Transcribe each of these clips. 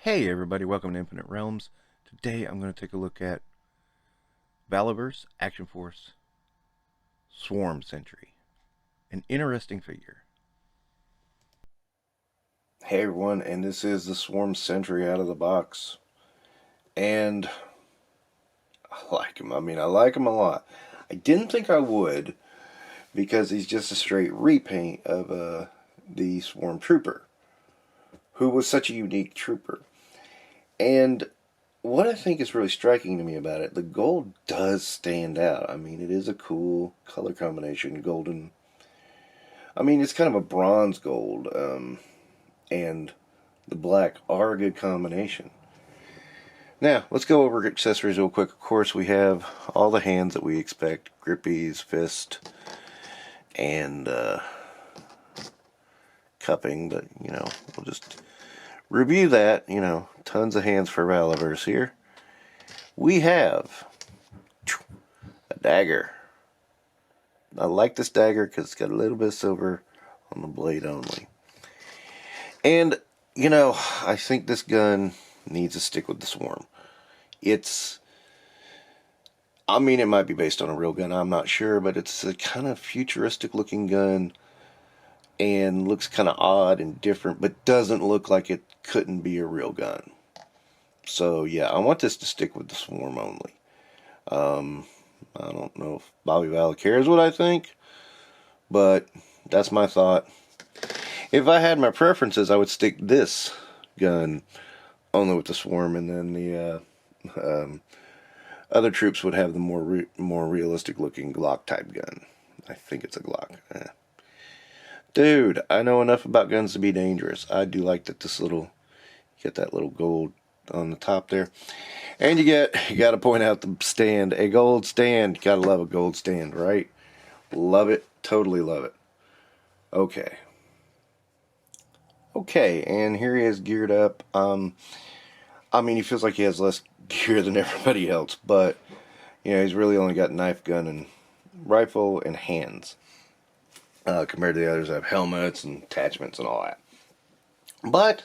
Hey everybody, welcome to Infinite Realms. Today I'm going to take a look at Valaverse Action Force Swarm Sentry. An interesting figure. Hey everyone, and this is the Swarm Sentry out of the box. And I like him. I like him a lot. I didn't think I would, because he's just a straight repaint of the Swarm Trooper, who was such a unique trooper. And what I think is really striking to me about it, the gold does stand out. It is a cool color combination, golden. It's kind of a bronze gold, and the black are a good combination. Now, let's go over accessories real quick. Of course, we have all the hands that we expect. Grippies, fist, and cupping. But, we'll just review that. Tons of hands for Valaverse here. We have a dagger. I like this dagger because it's got a little bit of silver on the blade only. And, I think this gun needs to stick with the Swarm. It might be based on a real gun, I'm not sure, but it's a kind of futuristic looking gun and looks kind of odd and different, but doesn't look like it couldn't be a real gun. So yeah, I want this to stick with the Swarm only. I don't know if Bobby Val cares what I think, but that's my thought. If I had my preferences, I would stick this gun only with the Swarm, and then the other troops would have the more realistic looking Glock type gun. I think it's a Glock. Dude, I know enough about guns to be dangerous. I do like that you get that little gold on the top there. And you got to point out the stand. A gold stand. Gotta love a gold stand, right? Love it. Totally love it. Okay. Okay, and here he is geared up. He feels like he has less gear than everybody else, but he's really only got knife, gun, and rifle and hands. Compared to the others that have helmets and attachments and all that. But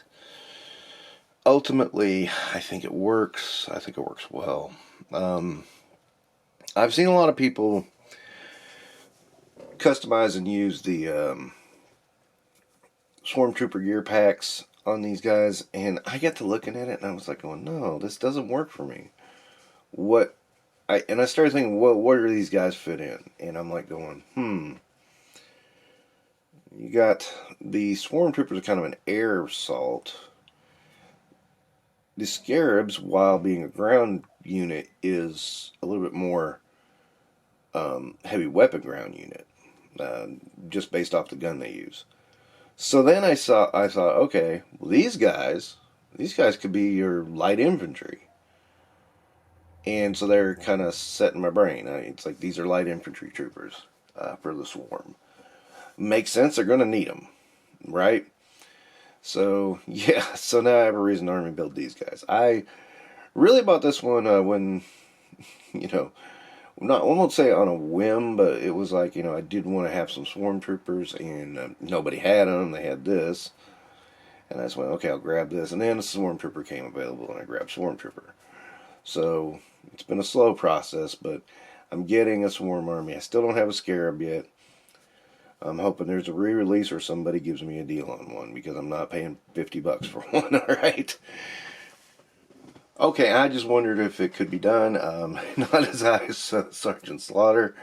ultimately, I think it works. I think it works well. I've seen a lot of people customize and use the Swarm Trooper gear packs on these guys, and I got to looking at it and I was like going, no, this doesn't work for me. I started thinking, well, where do these guys fit in? And I'm like going, you got the Swarm Troopers are kind of an air assault. The Scarabs, while being a ground unit, is a little bit more heavy weapon ground unit, just based off the gun they use. So then I thought, okay, well, these guys could be your light infantry. And so they're kind of set in my brain. It's like these are light infantry troopers for the Swarm. Makes sense, they're going to need them, right? So, yeah, so now I have a reason to army build these guys. I really bought this one when, I won't say on a whim, but it was like, I did want to have some Swarm Troopers, and nobody had them. They had this. And I just went, okay, I'll grab this. And then the Swarm Trooper came available, and I grabbed Swarm Trooper. So, it's been a slow process, but I'm getting a Swarm army. I still don't have a Scarab yet. I'm hoping there's a re-release or somebody gives me a deal on one, because I'm not paying $50 for one, alright? Okay, I just wondered if it could be done. Not as high as Sergeant Slaughter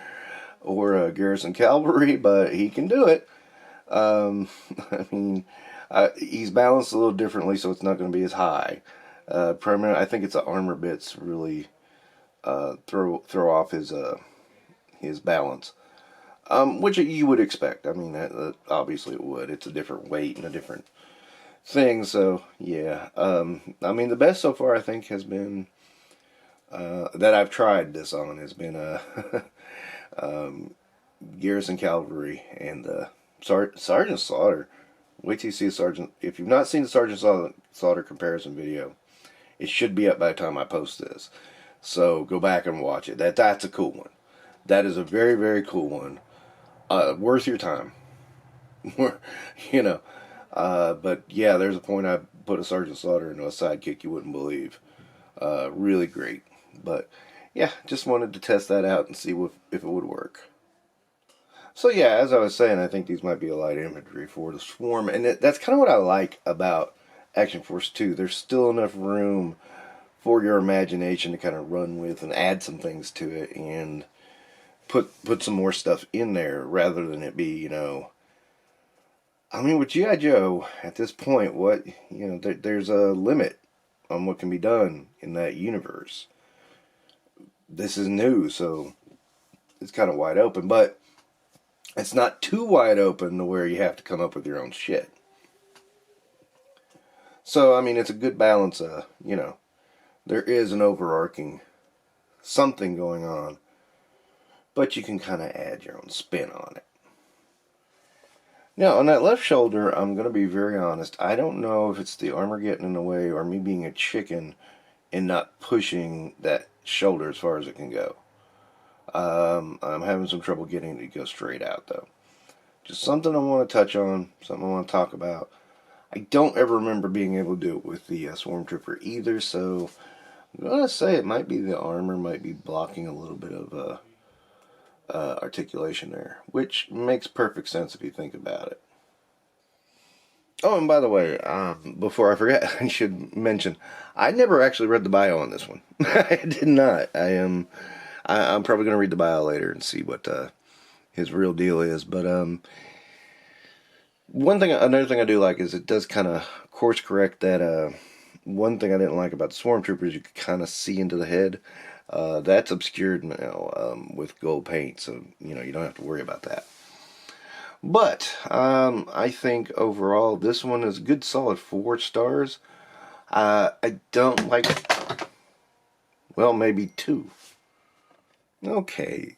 or Garrison Cavalry, but he can do it. He's balanced a little differently, so it's not going to be as high. Primarily, I think it's the armor bits really throw off his balance. Which you would expect. Obviously it would. It's a different weight and a different thing, so yeah. The best so far, I think, has been, that I've tried this on, has been Garrison Cavalry and Sergeant Slaughter. Wait till you see a Sergeant. If you've not seen the Sergeant Slaughter comparison video, it should be up by the time I post this. So go back and watch it. That's a cool one. That is a very, very cool one. Worth your time. But yeah, there's a point I put a Sergeant Slaughter into a sidekick you wouldn't believe. Really great. But yeah, just wanted to test that out and see if it would work. So yeah, as I was saying, I think these might be a light infantry for the Swarm, and that's kind of what I like about Action Force 2. There's still enough room for your imagination to kind of run with and add some things to it and put some more stuff in there rather than it be, I mean, with G.I. Joe, at this point, there's a limit on what can be done in that universe. This is new, so it's kind of wide open, but it's not too wide open to where you have to come up with your own shit. So, I mean, it's a good balance. There is an overarching something going on, but you can kind of add your own spin on it. Now, on that left shoulder, I'm going to be very honest. I don't know if it's the armor getting in the way or me being a chicken and not pushing that shoulder as far as it can go. I'm having some trouble getting it to go straight out, though. Just something I want to touch on, something I want to talk about. I don't ever remember being able to do it with the Swarm Trooper either, so I'm going to say it might be the armor, might be blocking a little bit of articulation there, which makes perfect sense if you think about it. Oh, and by the way, before I forget, I should mention, I never actually read the bio on this one. I did not. I'm probably going to read the bio later and see what his real deal is. But another thing I do like is it does kind of course correct that. One thing I didn't like about the Swarm Troopers, you could kind of see into the head. That's obscured now with gold paint, so you don't have to worry about that. But I think overall this one is a good solid 4 stars. I don't like, well, maybe 2. Okay,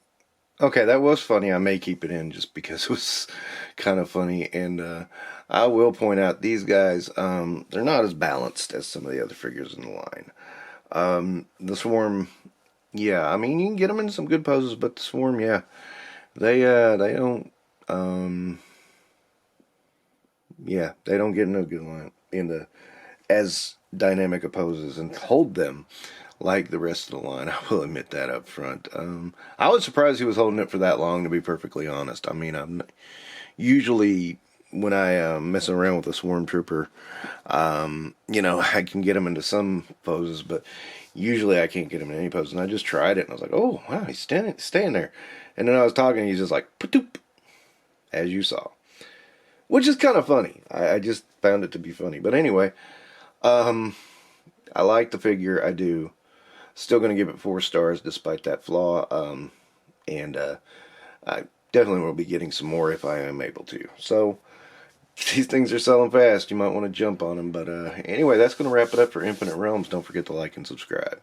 that was funny. I may keep it in just because it was kind of funny. And I will point out these guys, they're not as balanced as some of the other figures in the line. The Swarm, yeah, I mean, you can get them in some good poses, but the Swarm, yeah, they don't, they don't get in a good line as dynamic of poses and hold them like the rest of the line. I will admit that up front. I was surprised he was holding it for that long, to be perfectly honest. I mean, I'm usually when I mess around with a Swarm Trooper, I can get him into some poses, but usually I can't get him in any pose. And I just tried it, and I was like, oh, wow, he's staying there. And then I was talking, and he's just like, patoop, as you saw. Which is kind of funny. I just found it to be funny. But anyway, I like the figure, I do. Still going to give it 4 stars despite that flaw. And I definitely will be getting some more if I am able to. So, these things are selling fast. You might want to jump on them. But anyway, that's going to wrap it up for Infinite Realms. Don't forget to like and subscribe.